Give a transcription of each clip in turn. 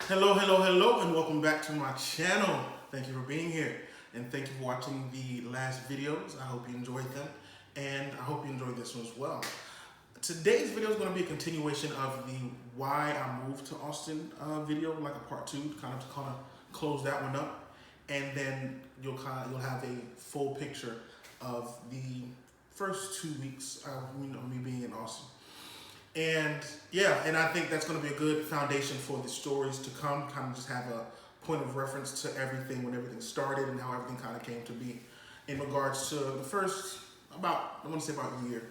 Hello, hello, hello, and welcome back to my channel. Thank you for being here, and thank you for watching the last videos. I hope you enjoyed them, and I hope you enjoyed this one as well. Today's video is going to be a continuation of the why I moved to Austin video, like a part two, to kind of close that one up, and then you'll have a full picture of the first 2 weeks of me being in Austin. And yeah, and I think that's going to be a good foundation for the stories to come, kind of just have a point of reference to everything when everything started and how everything kind of came to be in regards to the first, I want to say about a year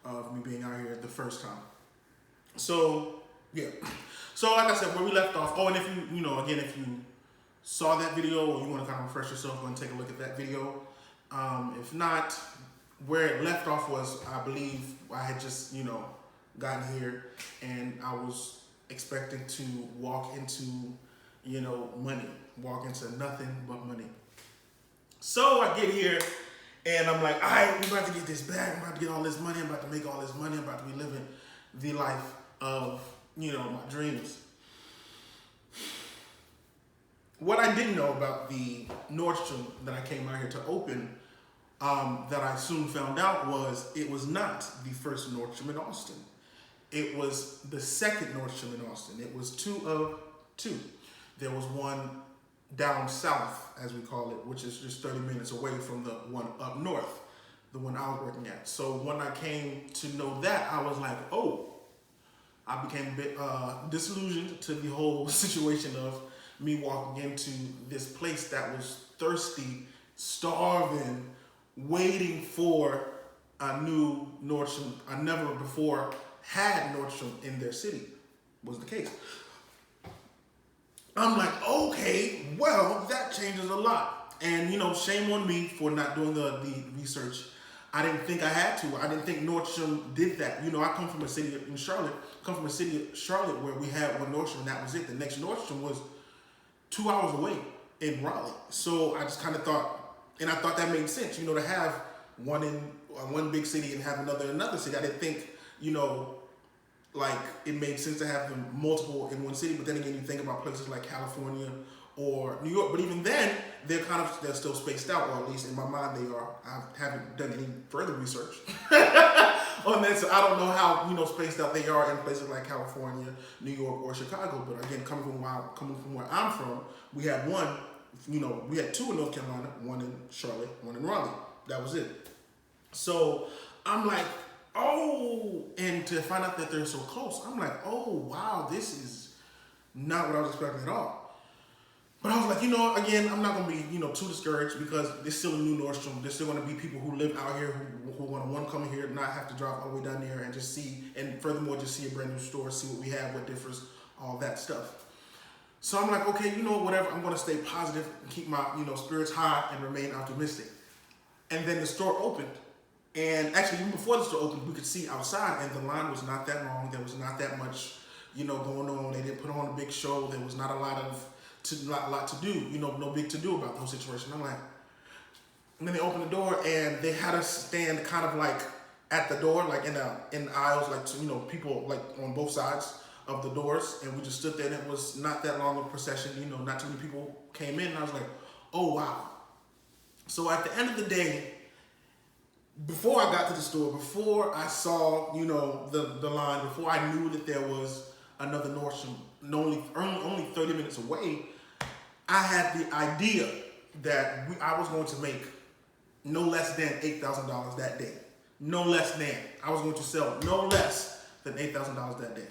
of me being out here the first time. So yeah, so like I said, where we left off, and if again, if you saw that video or you want to kind of refresh yourself, go and take a look at that video. If not, where it left off was, I believe I had just, gotten here and I was expecting to walk into, money, walk into nothing but money. So I get here and I'm like, all right, we're about to get this back. I'm about to get all this money. I'm about to make all this money. I'm about to be living the life of, my dreams. What I didn't know about the Nordstrom that I came out here to open, that I soon found out, was it was not the first Nordstrom in Austin. It was the second Nordstrom in Austin. It was 2 of 2. There was one down south, as we call it, which is just 30 minutes away from the one up north, the one I was working at. So when I came to know that, I was like, oh, I became a bit disillusioned to the whole situation of me walking into this place that was thirsty, starving, waiting for a new Nordstrom. I never before had Nordstrom in their city, was the case. I'm like, okay, well, that changes a lot. And, shame on me for not doing the research. I didn't think I had to. I didn't think Nordstrom did that. I come from a city in Charlotte, where we had one Nordstrom, and that was it. The next Nordstrom was 2 hours away in Raleigh. So I just kind of thought, and I thought that made sense, to have one in one big city and have another in another city. I didn't think, like it made sense to have them multiple in one city. But then again, you think about places like California or New York. But even then, they're still spaced out, or at least in my mind they are. I haven't done any further research on that, so I don't know how spaced out they are in places like California, New York, or Chicago. But again, coming from where I'm from, we had one. We had 2 in North Carolina, one in Charlotte, one in Raleigh. That was it. So I'm like, oh, and to find out that they're so close, I'm like, oh, wow, this is not what I was expecting at all. But I was like, again, I'm not going to be, too discouraged, because there's still a new Nordstrom. There's still going to be people who live out here who want to come here, not have to drive all the way down there and just see, and furthermore, just see a brand new store, see what we have, what differs, all that stuff. So I'm like, okay, whatever, I'm going to stay positive and keep my, spirits high and remain optimistic. And then the store opened. And actually, even before the store opened, we could see outside, and the line was not that long. There was not that much, going on. They didn't put on a big show. There was not a lot to do. No big to do about the whole situation. I'm like, and then they opened the door, and they had us stand kind of like at the door, like in the aisles, like people like on both sides of the doors, and we just stood there. And it was not that long a procession. Not too many people came in, and I was like, oh wow. So at the end of the day, before I got to the store, before I saw, the line, before I knew that there was another Nordstrom only 30 minutes away, I had the idea that I was going to make no less than $8,000 that day. No less than. I was going to sell no less than $8,000 that day.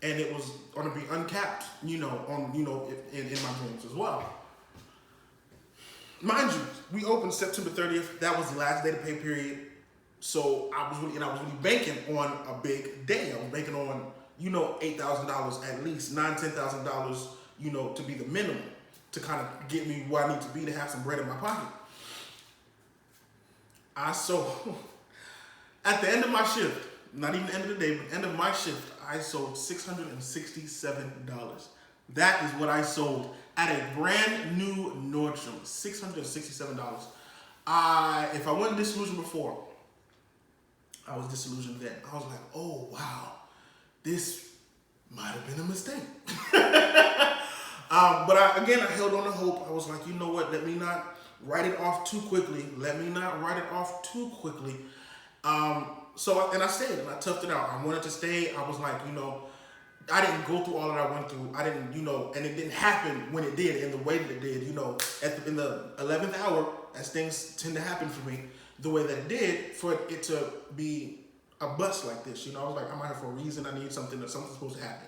And it was going to be uncapped, in my dreams as well. Mind you, we opened September 30th. That was the last day to pay period. So I was really banking on a big day. I was banking on, $8,000 at least, $10,000, to be the minimum to kind of get me where I need to be to have some bread in my pocket. At the end of my shift, not even the end of the day, but end of my shift, I sold $667. That is what I sold at a brand new Nordstrom, $667. If I wasn't disillusioned before, I was disillusioned then. I was like, oh wow, this might have been a mistake. Again, I held on to hope. I was like, you know what? Let me not write it off too quickly. Let me not write it off too quickly. And I stayed and I toughed it out. I wanted to stay. I was like, I didn't go through all that I went through. I didn't, and it didn't happen when it did in the way that it did, in the 11th hour, as things tend to happen for me, the way that it did, for it to be a bust like this. I was like, I'm out here for a reason. I need something's supposed to happen.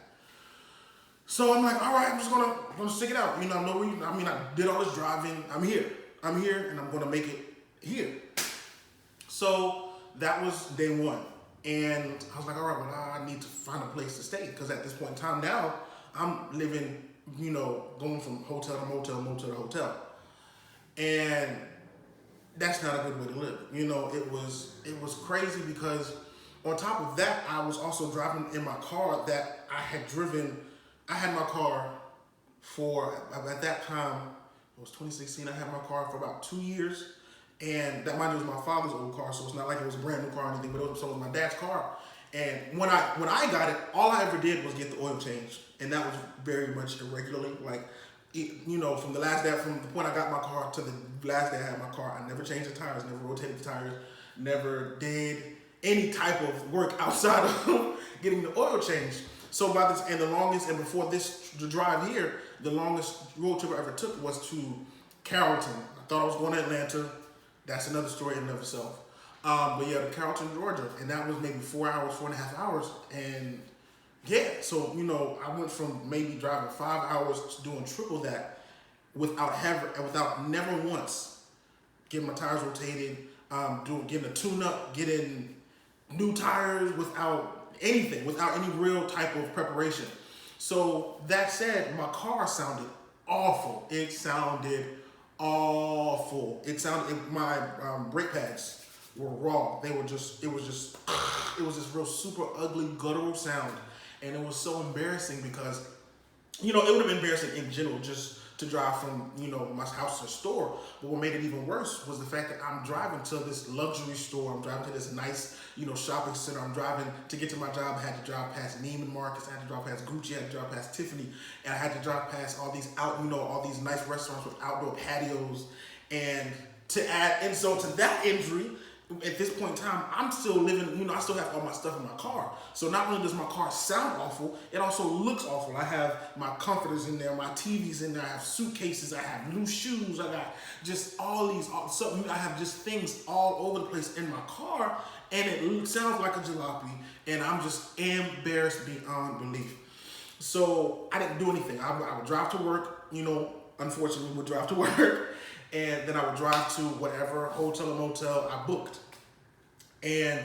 So I'm like, all right, I'm just gonna stick it out. No reason. I mean, I did all this driving. I'm here, and I'm gonna make it here. So that was day one, and I was like, all right, well, I need to find a place to stay, because at this point in time now, I'm living, going from hotel to motel, motel to hotel, and that's not a good way to live. It was crazy, because on top of that, I was also driving in my car that I had driven. I had my car for, at that time, it was 2016, I had my car for about 2 years. And that, mind you, was my father's old car, so it's not like it was a brand new car or anything, but it was my dad's car. And when I got it, all I ever did was get the oil changed. And that was very much irregularly. From the point I got my car to the last day I had my car, I never changed the tires, never rotated the tires, never did any type of work outside of getting the oil changed. So before the drive here, the longest road trip I ever took was to Carrollton. I thought I was going to Atlanta. That's another story in and of itself. To Carrollton, Georgia. And that was maybe 4.5 hours. And yeah, so, I went from maybe driving 5 hours to doing triple that without never once getting my tires rotated, getting a tune-up, getting new tires, without anything, without any real type of preparation. So that said, my car sounded awful. It sounded awful. My brake pads were raw. It was this real super ugly guttural sound. And it was so embarrassing because, it would have been embarrassing in general just to drive from, my house to the store. But what made it even worse was the fact that I'm driving to this luxury store. I'm driving to this nice, shopping center. I'm driving to get to my job. I had to drive past Neiman Marcus. I had to drive past Gucci. I had to drive past Tiffany. And I had to drive past all these all these nice restaurants with outdoor patios. And so to that injury, at this point in time, I'm still living, I still have all my stuff in my car. So not only does my car sound awful, it also looks awful. I have my comforters in there, my TV's in there, I have suitcases, I have loose shoes, I got just I have just things all over the place in my car, and it sounds like a jalopy, and I'm just embarrassed beyond belief. So I didn't do anything. I would drive to work, unfortunately would drive to work, and then I would drive to whatever hotel or motel I booked. And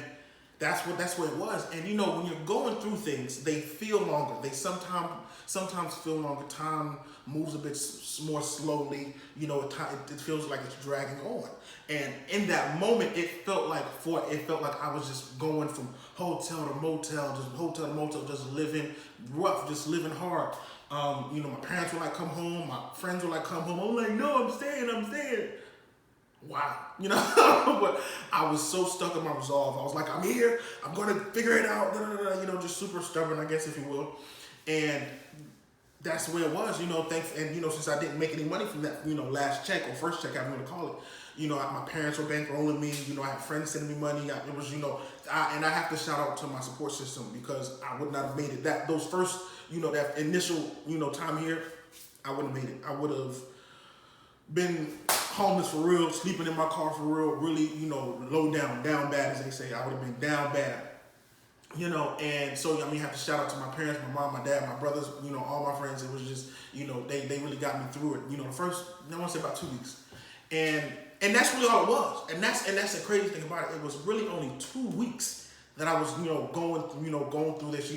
that's what it was. And when you're going through things, they feel longer. They sometimes feel longer. Time moves a bit more slowly. It feels like it's dragging on. And in that moment, it felt like I was just going from hotel to motel, just living rough, just living hard. My parents would come home, my friends would come home. I'm like, no, I'm staying. Wow. But I was so stuck in my resolve. I was like, I'm here, I'm going to figure it out, just super stubborn, I guess, if you will. And that's the way it was, since I didn't make any money from that, last check or first check, I'm going to call it. My parents were bankrolling me, I had friends sending me money. It was, and I have to shout out to my support system, because I would not have made it. Those first, that initial, time here, I wouldn't have made it. I would have been homeless for real, sleeping in my car for real, really, low down bad, as they say. I would have been down bad. And so, I have to shout out to my parents, my mom, my dad, my brothers, all my friends. It was just, they really got me through it. The first, I want to say about 2 weeks. And that's really all it was. And that's the crazy thing about it. It was really only 2 weeks that I was, going through this,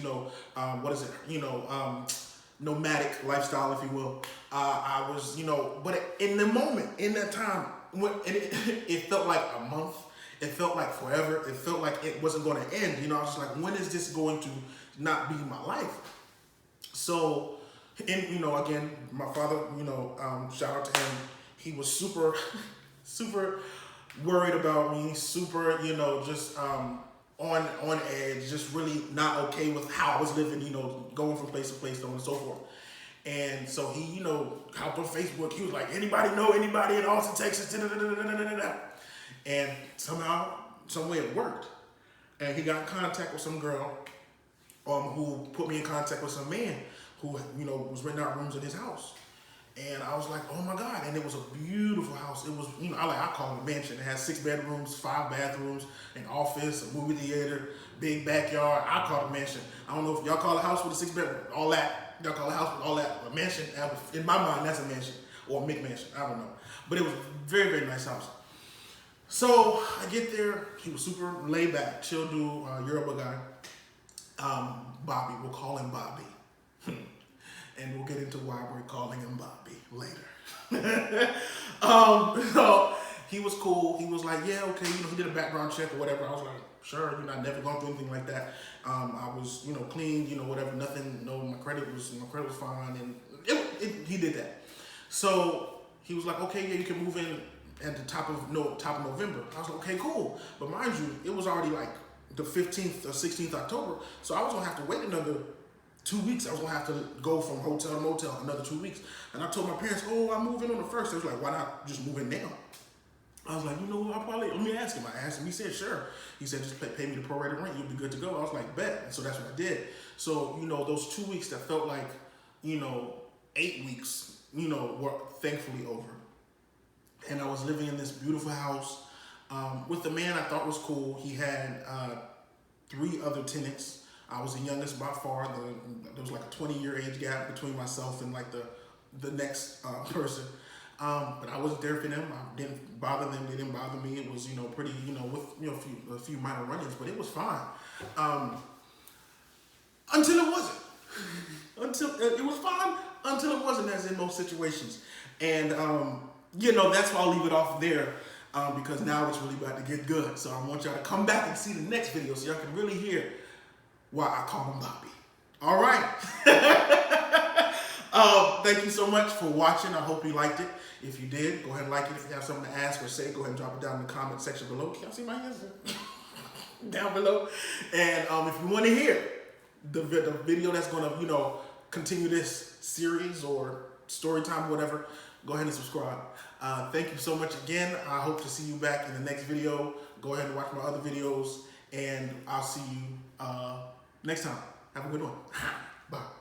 nomadic lifestyle, if you will. I was, but in the moment, in that time, it felt like a month. It felt like forever. It felt like it wasn't going to end. I was just like, when is this going to not be my life? So, and, again, my father, shout out to him. He was super, super worried about me, super, just on edge, just really not okay with how I was living, going from place to place, so on and so forth. And so he, you know, hopped on Facebook. He was like, anybody know anybody in Austin, Texas? And somehow, some way it worked. And he got in contact with some girl who put me in contact with some man who, you know, was renting out rooms in his house. And I was like, oh my God. And it was a beautiful house. It was, you know, I call it a mansion. It has 6 bedrooms, 5 bathrooms, an office, a movie theater, big backyard. I call it a mansion. I don't know if y'all call a house with a 6 bedroom, all that. Y'all call a house with all that. A mansion, in my mind, that's a mansion. Or a McMansion, I don't know. But it was a very, very nice house. So I get there, he was super laid back, chill dude, Yoruba guy. Bobby, we'll call him Bobby. And we'll get into why we're calling him Bobby later. So he was cool. He was like, yeah, okay, you know, he did a background check or whatever. I was like, sure, you know, I've never gone through anything like that. I was, you know, clean, you know, whatever, nothing, no, my credit was fine, and he did that. So he was like, okay, yeah, you can move in at the top of November. I was like, okay, cool. But mind you, it was already like the 15th or 16th October, so I was gonna have to wait another 2 weeks. I was gonna have to go from hotel to motel another 2 weeks. And I told my parents, oh, I'm moving on the 1st. They was like, why not just move in now? I was like, you know, let me ask him. I asked him, he said, sure. He said, just pay me the prorated rent, you'll be good to go. I was like, bet. And so that's what I did. So, you know, those 2 weeks that felt like, you know, 8 weeks, you know, were thankfully over. And I was living in this beautiful house with a man I thought was cool. He had 3 other tenants. I was the youngest by far. There was like a 20-year age gap between myself and like the next person. But I wasn't there for them. I didn't bother them. They didn't bother me. It was, you know, pretty, you know, with, you know, a few minor run-ins, but it was fine. Until it wasn't. It was fine until it wasn't, as in most situations. And, you know, that's why I'll leave it off there. Because now it's really about to get good. So I want y'all to come back and see the next video so y'all can really hear why I call him Bobby. All right. Thank you so much for watching. I hope you liked it. If you did, go ahead and like it. If you have something to ask or say, go ahead and drop it down in the comment section below. Can y'all see my hands down below? And if you want to hear the video that's going to, you know, continue this series or story time, whatever, go ahead and subscribe. Thank you so much again. I hope to see you back in the next video. Go ahead and watch my other videos, and I'll see you next time. Have a good one. Bye.